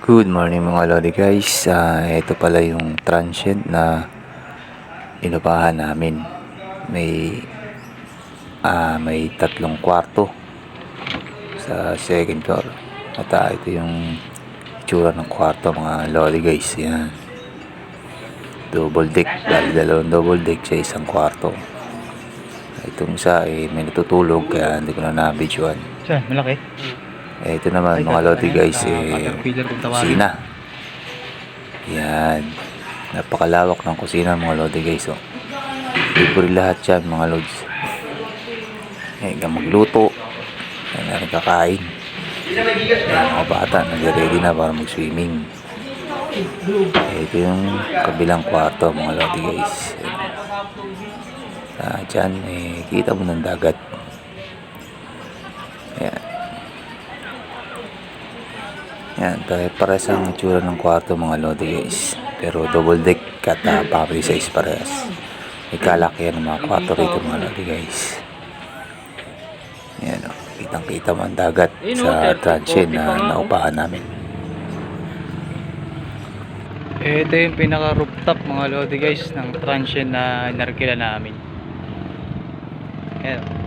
Good morning mga lodi guys. Ito pala yung transient na inupahan namin. May tatlong kwarto sa second floor. At ito yung itsura ng kwarto mga lodi guys. Yan. Double deck. Dahil dalawang double deck sa isang kwarto. Itong isa may natutulog kaya hindi ko na nabidyoan. Saan? Malaki? Ito naman mga lodi guys, kusina. Yan. Napakalawak ng kusina mga lodi guys. Libre lahat yan mga lods. Magluto. Yan na rin kakain. Yan, mga bata nag-ready na para mag-swimming. Ito yung kabilang kwarto mga lodi guys. Dyan kita mo ng dagat. Yan. Yan, pares ang itsura ng kwarto mga lodi guys. Pero double deck at family size parehas. May kalakihan ng mga kwarto rito mga lodi guys. Yan, kitang kita mo ang dagat sa transient na naupahan namin. Ito yung pinaka rooftop mga lodi guys ng transient na inarkila namin. Ayan.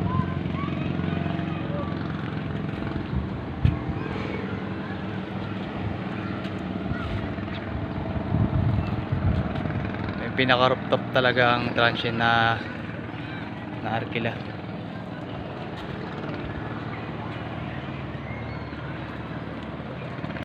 Pinaka rooftop talaga ang transient na arkila.